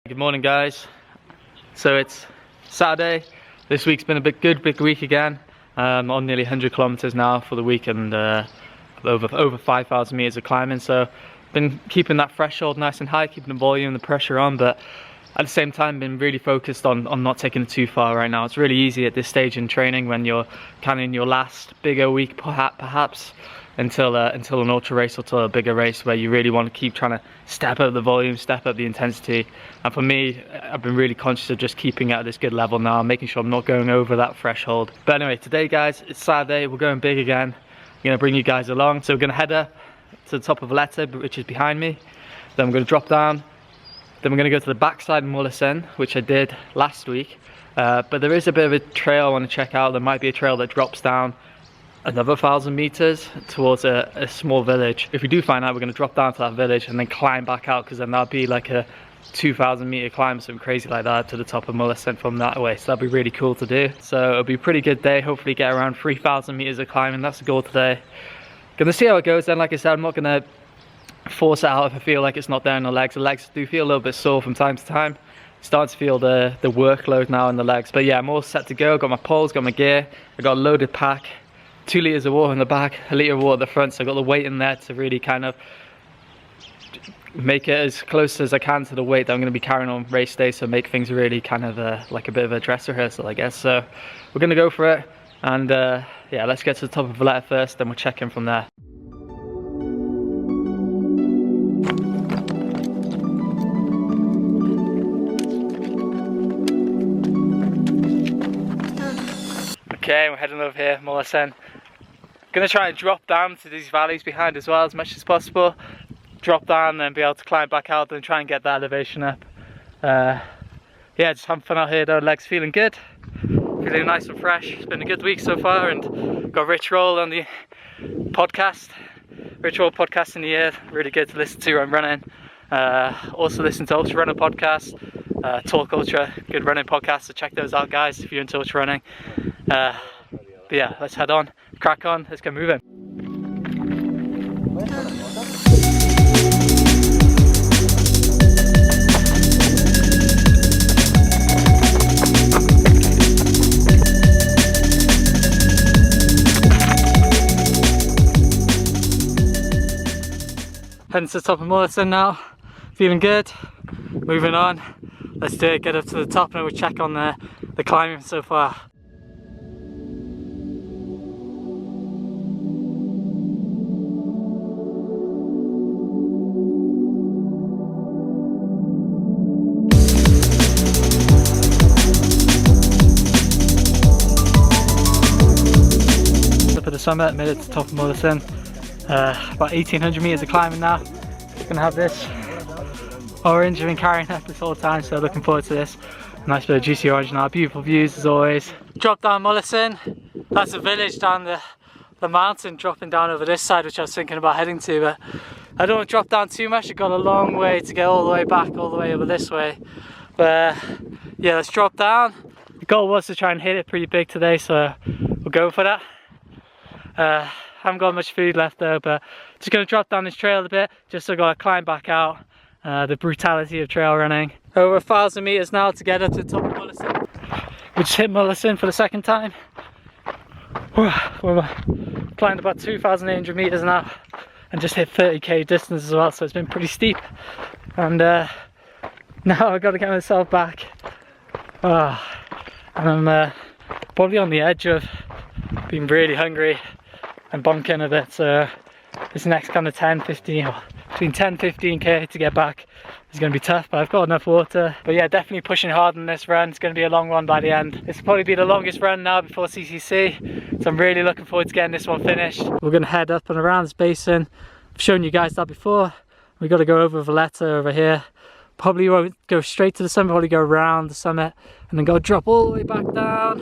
Good morning, guys. So it's Saturday. This week's been a big week again. On nearly 100 kilometers now for the week, and over 5,000 meters of climbing. So been keeping that threshold nice and high, keeping the volume, the pressure on, but at the same time been really focused on not taking it too far right now. It's really easy at this stage in training when you're kind of in your last bigger week perhaps until an ultra race or till a bigger race, where you really want to keep trying to step up the volume, step up the intensity. And for me, I've been really conscious of just keeping it at this good level now, making sure I'm not going over that threshold. But anyway, today guys, it's Saturday, we're going big again. I'm going to bring you guys along. So we're going to head up to the top of Valletta, which is behind me. Then we're going to drop down. Then we're going to go to the backside of Mullersen, which I did last week. But there is a bit of a trail I want to check out. There might be a trail that drops down another 1,000 meters towards a small village. If we do find out, we're going to drop down to that village and then climb back out, because then that'll be like a 2,000 meter climb, something crazy like that, to the top of Mullersen from that way. So that'll be really cool to do. So it'll be a pretty good day. Hopefully get around 3,000 meters of climbing. That's the goal today. Gonna see how it goes then. Like I said, I'm not gonna force it out if I feel like it's not there in the legs. The legs do feel a little bit sore from time to time. Starting to feel the workload now in the legs. But yeah, I'm all set to go. Got my poles, got my gear. I got a loaded pack, 2 liters of water in the back, a liter of water at the front. So I got the weight in there to really kind of make it as close as I can to the weight that I'm going to be carrying on race day. So make things really kind of like a bit of a dress rehearsal, I guess. So we're going to go for it. And yeah, let's get to the top of Valletta first, then we'll check in from there. Okay, we're heading over here, Mullersen. Gonna try and drop down to these valleys behind as well as much as possible. Drop down and then be able to climb back out and try and get that elevation up. Yeah, just having fun out here though. Legs feeling good, feeling nice and fresh. It's been a good week so far, and got Rich Roll on the podcast. Rich Roll podcast in the ear, really good to listen to when running. Also listen to Ultra Runner podcast, Talk Ultra, good running podcast, so check those out guys if you're into ultra running. But yeah, let's head on, crack on, let's get moving. Heading to the top of Mullersen now, feeling good, moving on. Let's do it, get up to the top and we'll check on the climbing so far. Up at the summit, made it to the top of Mullersen. About 1,800 meters of climbing now. Gonna have this orange I've been carrying up this whole time, so looking forward to this. Nice bit of juicy orange now, beautiful views as always. Drop down Mullersen, that's a village down the mountain, dropping down over this side, which I was thinking about heading to, but I don't want to drop down too much. I've got a long way to get all the way back, all the way over this way. But yeah, let's drop down. The goal was to try and hit it pretty big today, so we'll go for that. Haven't got much food left though, but just going to drop down this trail a bit, just so I've got to climb back out. The brutality of trail running. Over 1,000 meters now to get up to the top of Mullersen. We just hit Mullersen for the second time. We're climbed about 2,800 meters now and just hit 30k distance as well, so it's been pretty steep. And now I've got to get myself back. And I'm probably on the edge of being really hungry and bonking a bit, so this next kind of 10-15 or between 10-15k to get back is going to be tough, but I've got enough water. But yeah, definitely pushing hard on this run. It's going to be a long one by the end. This will probably be the longest run now before CCC, so I'm really looking forward to getting this one finished. We're going to head up and around this basin. I've shown you guys that before. We've got to go over Valletta over here. Probably won't go straight to the summit, probably go around the summit and then go drop all the way back down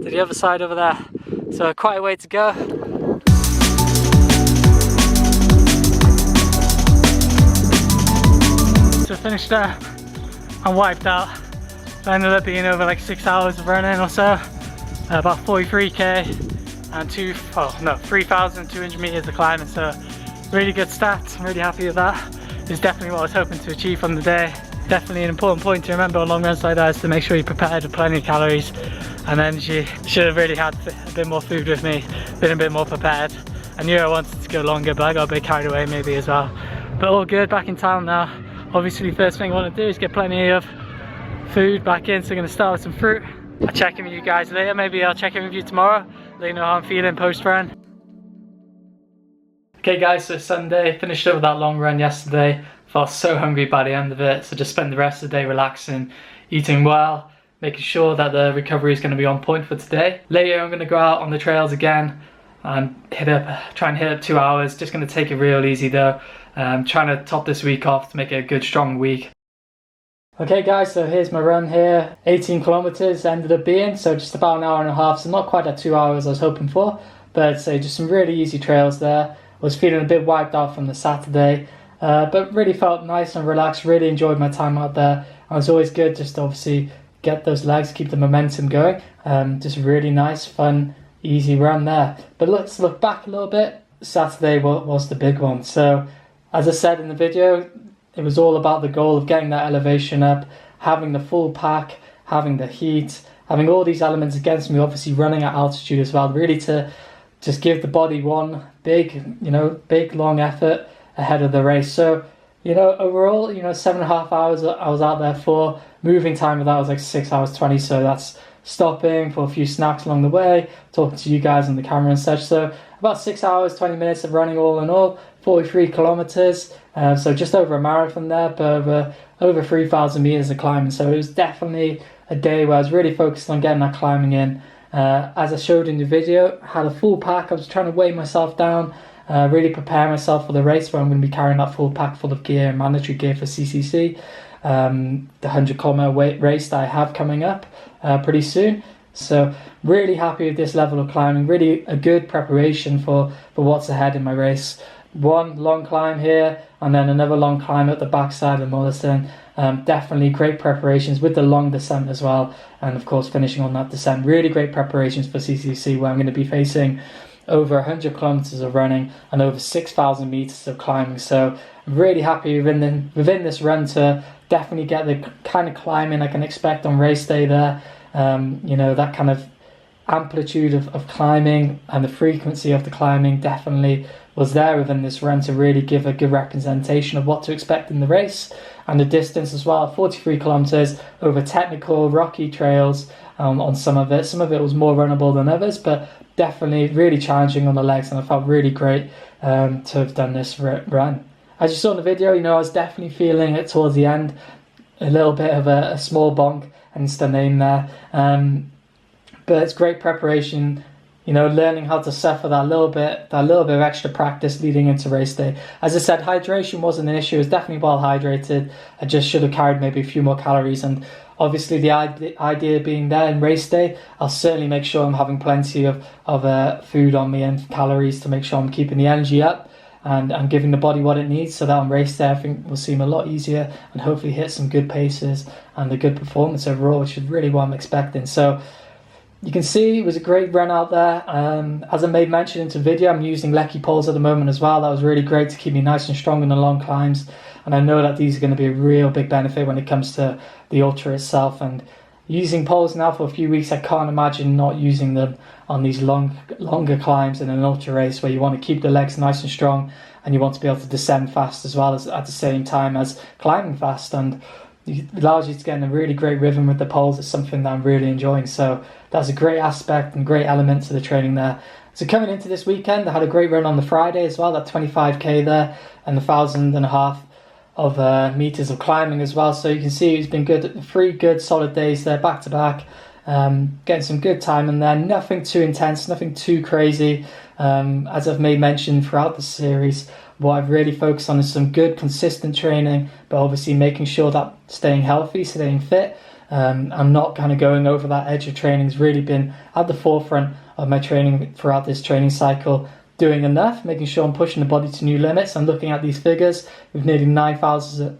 to the other side over there. So quite a way to go. So finished up and wiped out. So I ended up being over like 6 hours of running or so, about 43k and 3,200 meters of climbing. So really good stats, I'm really happy with that. It's definitely what I was hoping to achieve from the day. Definitely an important point to remember on long runs like that is to make sure you're prepared with plenty of calories. And then she should have really had a bit more food with me, been a bit more prepared. I knew I wanted to go longer, but I got a bit carried away maybe as well. But all good, back in town now. Obviously first thing I want to do is get plenty of food back in, so I'm going to start with some fruit. I'll check in with you guys later, maybe I'll check in with you tomorrow, let you know how I'm feeling post-run. Okay guys, so Sunday, finished up with that long run yesterday. Felt so hungry by the end of it, so just spend the rest of the day relaxing, eating well, making sure that the recovery is going to be on point for today. Later I'm going to go out on the trails again and try and hit up 2 hours. Just going to take it real easy though. Trying to top this week off to make it a good strong week. Okay guys, so here's my run here. 18 kilometers ended up being, so just about an hour and a half, so not quite at 2 hours I was hoping for, but so just some really easy trails there. I was feeling a bit wiped out from the Saturday, but really felt nice and relaxed, really enjoyed my time out there. It was always good just to obviously get those legs, keep the momentum going. Just really nice, fun, easy run there. But let's look back a little bit. Saturday was the big one. So as I said in the video, it was all about the goal of getting that elevation up, having the full pack, having the heat, having all these elements against me, obviously running at altitude as well, really to just give the body one big long effort ahead of the race. So, overall, 7.5 hours I was out there for. Moving time of that was like 6 hours 20, so that's stopping for a few snacks along the way, talking to you guys on the camera and such. So about 6 hours 20 minutes of running all in all, 43 kilometers, so just over a marathon there, but over 3,000 meters of climbing. So it was definitely a day where I was really focused on getting that climbing in. As I showed in the video, I had a full pack. I was trying to weigh myself down, really prepare myself for the race where I'm going to be carrying that full pack full of gear, mandatory gear for CCC, the 100-kilometer race that I have coming up pretty soon. So really happy with this level of climbing, really a good preparation for what's ahead in my race. One long climb here and then another long climb at the backside of Mulliston. Definitely great preparations with the long descent as well, and of course finishing on that descent. Really great preparations for CCC, where I'm going to be facing over 100 kilometers of running and over 6,000 meters of climbing. So I'm really happy within this run to definitely get the kind of climbing I can expect on race day there. That kind of amplitude of climbing and the frequency of the climbing definitely was there within this run to really give a good representation of what to expect in the race. And the distance as well, 43 kilometers over technical rocky trails on some of it. Some of it was more runnable than others, but definitely really challenging on the legs, and I felt really great to have done this run. As you saw in the video, I was definitely feeling it towards the end, a little bit of a small bonk, hence the name there. But it's great preparation, learning how to suffer that little bit of extra practice leading into race day. As I said, hydration wasn't an issue. I was definitely well hydrated. I just should have carried maybe a few more calories, and obviously the idea being there in race day, I'll certainly make sure I'm having plenty of food on me and calories to make sure I'm keeping the energy up and I'm giving the body what it needs, so that on race day everything will seem a lot easier and hopefully hit some good paces and a good performance overall, which is really what I'm expecting. So you can see it was a great run out there. As I made mention into the video, I'm using Lecky poles at the moment as well. That was really great to keep me nice and strong in the long climbs. And I know that these are going to be a real big benefit when it comes to the ultra itself. And using poles now for a few weeks, I can't imagine not using them on these longer climbs in an ultra race where you want to keep the legs nice and strong and you want to be able to descend fast as well as at the same time as climbing fast. And it allows you to get in a really great rhythm with the poles. It's something that I'm really enjoying. So that's a great aspect and great element to the training there. So coming into this weekend, I had a great run on the Friday as well, that 25k there, and the 1,500 of meters of climbing as well. So you can see it's been good, 3 good solid days there back to back, getting some good time in there. Nothing too intense, nothing too crazy. As I've made mention throughout the series, what I've really focused on is some good consistent training, but obviously making sure that staying healthy, staying fit, I'm not kind of going over that edge of training has really been at the forefront of my training throughout this training cycle. Doing enough, making sure I'm pushing the body to new limits. I'm looking at these figures with nearly 9,000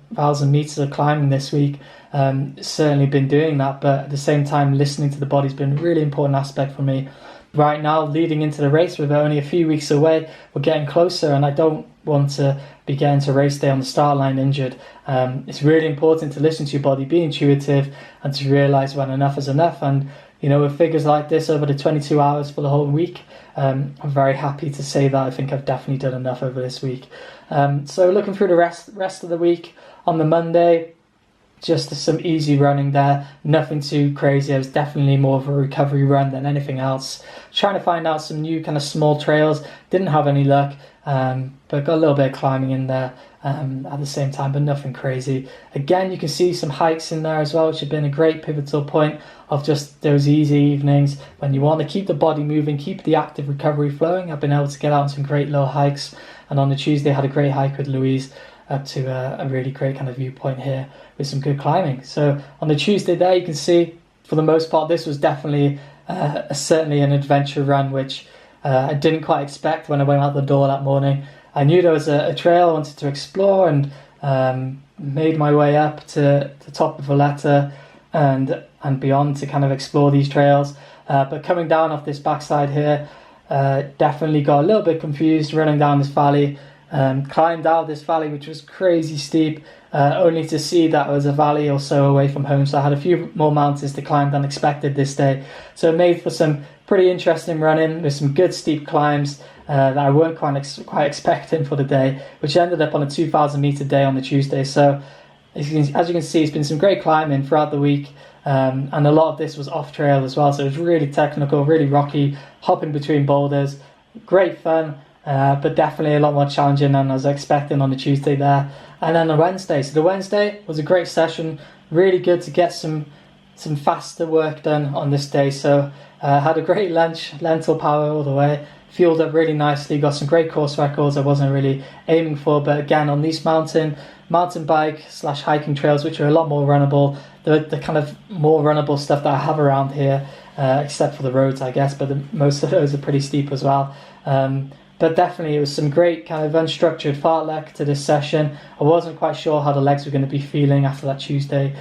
meters of climbing this week. Certainly been doing that, but at the same time, listening to the body has been a really important aspect for me. Right now, leading into the race, with only a few weeks away, we're getting closer, and I don't want to be getting to race day on the start line injured. It's really important to listen to your body, be intuitive, and to realise when enough is enough. And you know, with figures like this over the 22 hours for the whole week, I'm very happy to say that I think I've definitely done enough over this week. So looking through the rest of the week, on the Monday, just some easy running there, nothing too crazy. It was definitely more of a recovery run than anything else. Trying to find out some new kind of small trails, didn't have any luck, but got a little bit of climbing in there at the same time, but nothing crazy. Again, you can see some hikes in there as well, which have been a great pivotal point of just those easy evenings when you want to keep the body moving, keep the active recovery flowing. I've been able to get out on some great little hikes, and on the Tuesday I had a great hike with Louise up to a really great kind of viewpoint here with some good climbing. So on the Tuesday there, you can see for the most part this was definitely certainly an adventure run, which I didn't quite expect when I went out the door that morning. I knew there was a trail I wanted to explore, and made my way up to the top of Valletta and beyond to kind of explore these trails. But coming down off this backside here, definitely got a little bit confused running down this valley. Climbed out this valley, which was crazy steep, only to see that it was a valley or so away from home. So I had a few more mountains to climb than expected this day. So it made for some pretty interesting running with some good steep climbs that I weren't quite expecting for the day, which ended up on a 2,000 meter day on the Tuesday. So as you can see, it's been some great climbing throughout the week. And a lot of this was off trail as well. So it was really technical, really rocky, hopping between boulders, great fun. But definitely a lot more challenging than I was expecting on the Tuesday there. And then the Wednesday. So the Wednesday was a great session, really good to get some faster work done on this day. So had a great lunch, lentil power all the way, fueled up really nicely, got some great course records I wasn't really aiming for. But again, on these mountain bike / hiking trails, which are a lot more runnable, the kind of more runnable stuff that I have around here, except for the roads, I guess, but most of those are pretty steep as well. But definitely it was some great kind of unstructured fartlek to this session. I wasn't quite sure how the legs were going to be feeling after that Tuesday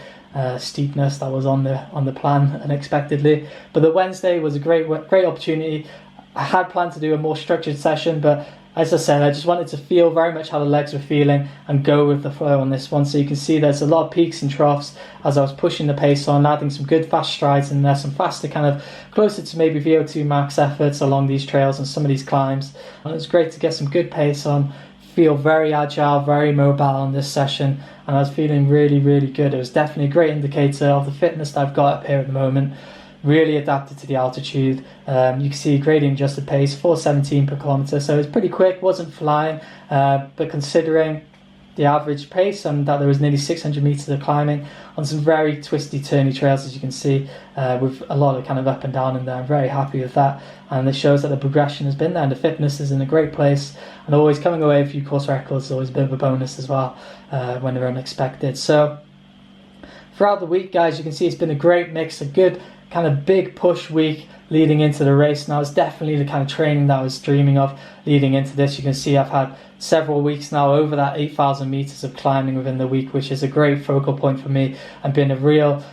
steepness that was on the plan unexpectedly. But the Wednesday was a great opportunity. I had planned to do a more structured session, but as I said, I just wanted to feel very much how the legs were feeling and go with the flow on this one. So you can see there's a lot of peaks and troughs as I was pushing the pace on, adding some good fast strides in there, some faster kind of closer to maybe VO2 max efforts along these trails and some of these climbs. And it was great to get some good pace on, feel very agile, very mobile on this session, and I was feeling really, really good. It was definitely a great indicator of the fitness that I've got up here at the moment. Really adapted to the altitude. You can see gradient adjusted pace, 4:17 per kilometre, so it's pretty quick, wasn't flying, but considering the average pace and that there was nearly 600 metres of climbing on some very twisty, turny trails, as you can see, with a lot of kind of up and down in there. I'm very happy with that, and it shows that the progression has been there and the fitness is in a great place, and always coming away with a few course records is always a bit of a bonus as well when they're unexpected. So throughout the week, guys, you can see it's been a great mix, a good kind of big push week leading into the race. Now it's definitely the kind of training that I was dreaming of leading into this. You can see I've had several weeks now over that 8,000 meters of climbing within the week, which is a great focal point for me and been a real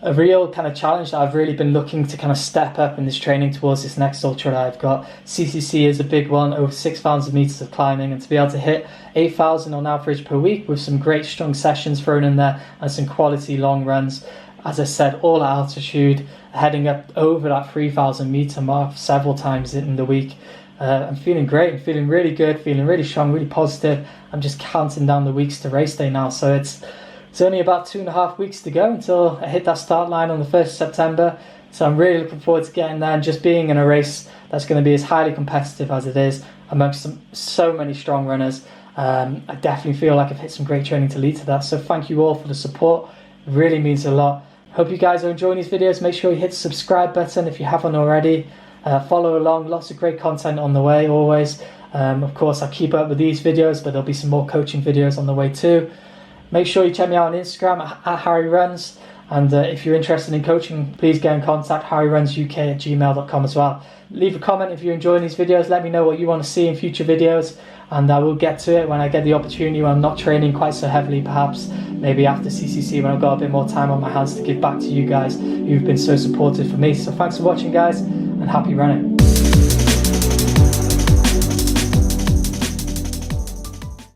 kind of challenge that I've really been looking to kind of step up in this training towards this next ultra that I've got. CCC is a big one, over 6,000 meters of climbing, and to be able to hit 8,000 on average per week with some great strong sessions thrown in there and some quality long runs, as I said, all at altitude, heading up over that 3,000 meter mark several times in the week. I'm feeling great, I'm feeling really good, feeling really strong, really positive. I'm just counting down the weeks to race day now, so it's only about 2.5 weeks to go until I hit that start line on the 1st of September. So I'm really looking forward to getting there and just being in a race that's going to be as highly competitive as it is amongst so many strong runners. I definitely feel like I've hit some great training to lead to that, so thank you all for the support. It really means a lot. Hope you guys are enjoying these videos. Make sure you hit the subscribe button if you haven't already. Follow along, lots of great content on the way always. Of course, I'll keep up with these videos, but there'll be some more coaching videos on the way too. Make sure you check me out on Instagram at Harry Runs, and if you're interested in coaching, please get in contact, harryrunsuk@gmail.com as well. Leave a comment if you're enjoying these videos. Let me know what you want to see in future videos, and I will get to it when I get the opportunity, when I'm not training quite so heavily, perhaps maybe after CCC, when I've got a bit more time on my hands to give back to you guys who've been so supportive for me. So thanks for watching, guys, and happy running.